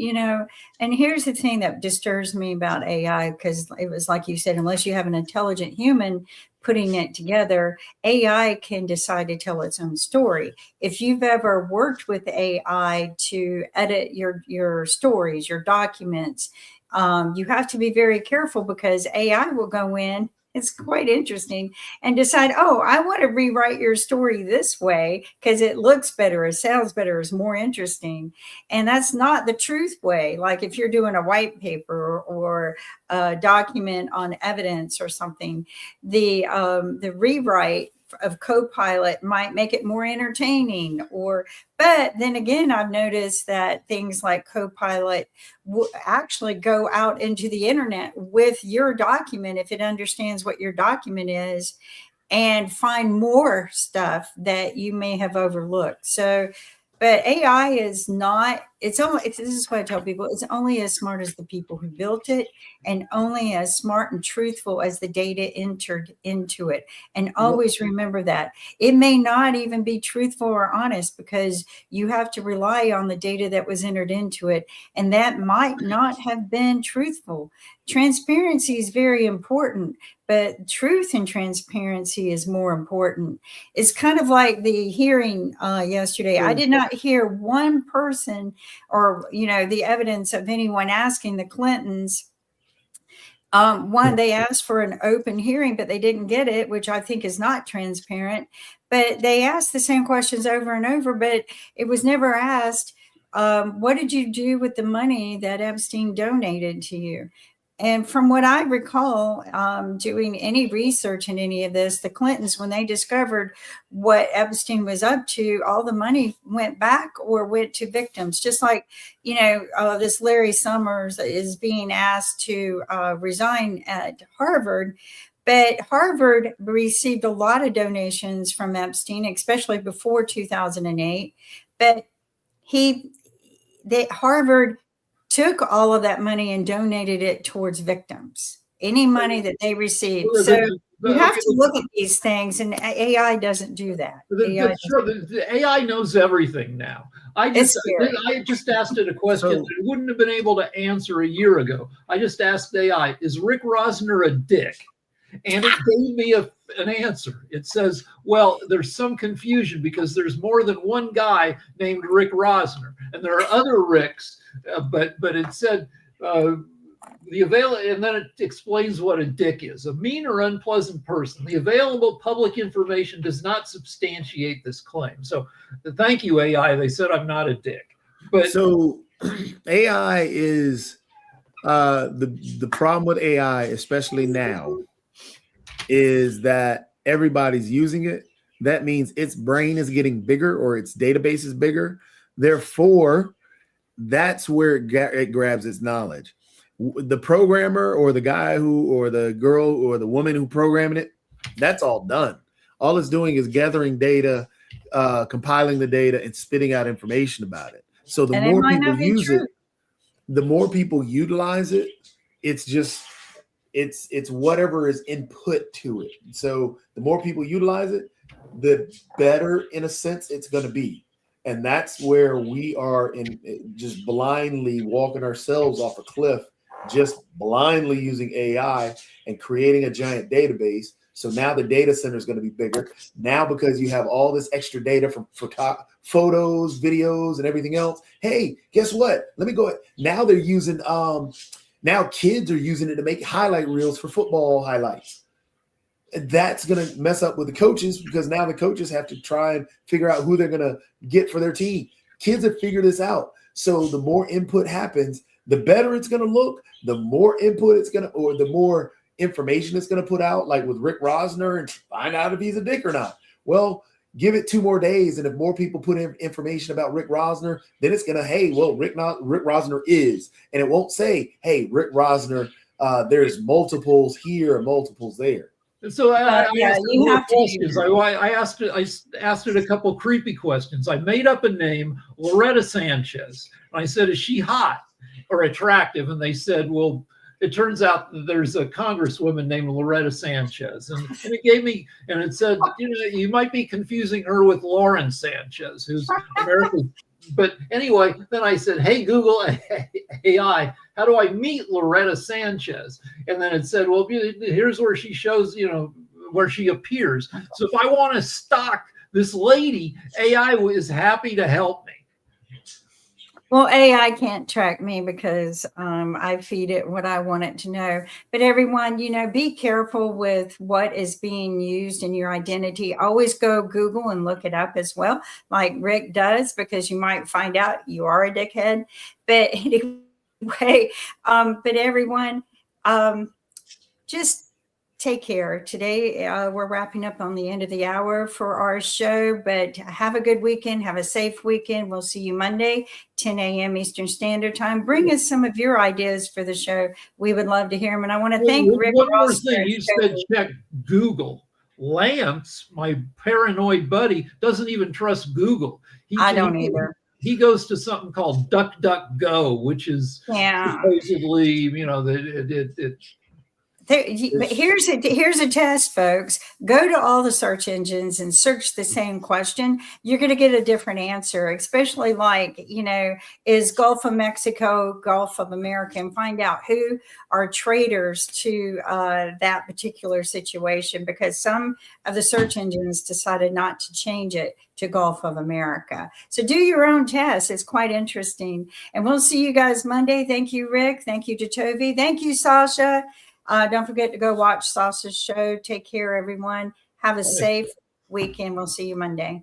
and here's the thing that disturbs me about AI, because it was like you said, unless you have an intelligent human putting it together, AI can decide to tell its own story. If you've ever worked with AI to edit your stories, your documents, you have to be very careful, because AI will go in, it's quite interesting, and decide, oh, I want to rewrite your story this way because it looks better, it sounds better, it's more interesting. And that's not the truth way. Like if you're doing a white paper or a document on evidence or something, the rewrite of Copilot might make it more entertaining, but then again, I've noticed that things like Copilot will actually go out into the internet with your document if it understands what your document is, and find more stuff that you may have overlooked. So, but AI is not, this is what I tell people, it's only as smart as the people who built it, and only as smart and truthful as the data entered into it. And always remember that. It may not even be truthful or honest, because you have to rely on the data that was entered into it, and that might not have been truthful. Transparency is very important, but truth and transparency is more important. It's kind of like the hearing yesterday. I did not hear one person or, the evidence of anyone asking the Clintons. One, they asked for an open hearing, but they didn't get it, which I think is not transparent. But they asked the same questions over and over, but it was never asked, what did you do with the money that Epstein donated to you? And from what I recall, doing any research in any of this, the Clintons, when they discovered what Epstein was up to, all the money went back or went to victims. Just like, this Larry Summers is being asked to resign at Harvard. But Harvard received a lot of donations from Epstein, especially before 2008. But Harvard took all of that money and donated it towards victims, any money that they received. So you have to look at these things, and AI doesn't do that. The AI knows everything now. I just asked it a question that it wouldn't have been able to answer a year ago. I just asked AI, is Rick Rosner a dick? And it gave me an answer. It says, well, there's some confusion because there's more than one guy named Rick Rosner, and there are other Ricks, but it said and then it explains what a dick is: a mean or unpleasant person. The available public information does not substantiate this claim. So thank you, AI. They said I'm not a dick. But so AI is the problem with AI, especially now, is that everybody's using it. That means its brain is getting bigger or its database is bigger. Therefore, that's where it grabs its knowledge. The programmer or the guy who, or the girl or the woman who programmed it, that's all done. All it's doing is gathering data, compiling the data, and spitting out information about it. So the more people use it, the more people utilize it. It's just it's whatever is input to it. So the more people utilize it, the better, in a sense, it's going to be. And that's where we are in just blindly walking ourselves off a cliff, just blindly using AI and creating a giant database. So now the data center is going to be bigger. Now, because you have all this extra data from photos, videos, and everything else. Hey, guess what? Let me go. Now they're using, now kids are using it to make highlight reels for football highlights. That's going to mess up with the coaches, because now the coaches have to try and figure out who they're going to get for their team. Kids have figured this out. So the more input happens, the better it's going to look, the more input it's going to, or the more information it's going to put out, like with Rick Rosner, and find out if he's a dick or not. Well, give it 2 more days. And if more people put in information about Rick Rosner, then it's going to, hey, well, Rick Rosner is, and it won't say, hey, Rick Rosner, there's multiples here and multiples there. So I asked it a couple creepy questions. I made up a name, Loretta Sanchez. And I said, is she hot or attractive? And they said, well, it turns out that there's a congresswoman named Loretta Sanchez. And it gave me, and it said, you might be confusing her with Lauren Sanchez, who's American. But anyway, then I said, hey, Google AI, how do I meet Loretta Sanchez? And then it said, well, here's where she shows, where she appears. So if I want to stalk this lady, AI is happy to help me. Well, AI can't track me because I feed it what I want it to know. But everyone, be careful with what is being used in your identity. Always go Google and look it up as well, like Rick does, because you might find out you are a dickhead. But anyway, but everyone, just take care. Today, we're wrapping up on the end of the hour for our show, but have a good weekend. Have a safe weekend. We'll see you Monday, 10 a.m. Eastern Standard Time. Bring us some of your ideas for the show. We would love to hear them. And I want to thank Rick. One more thing. You said check Google. Lance, my paranoid buddy, doesn't even trust Google. I don't either. He goes to something called DuckDuckGo, which is supposedly, But here's a test, folks. Go to all the search engines and search the same question. You're going to get a different answer, especially like, is Gulf of Mexico, Gulf of America, and find out who are traitors to that particular situation, because some of the search engines decided not to change it to Gulf of America. So do your own test. It's quite interesting. And we'll see you guys Monday. Thank you, Rick. Thank you to Toby. Thank you, Sasha. Don't forget to go watch Sasha's show. Take care, everyone. Have a safe weekend. We'll see you Monday.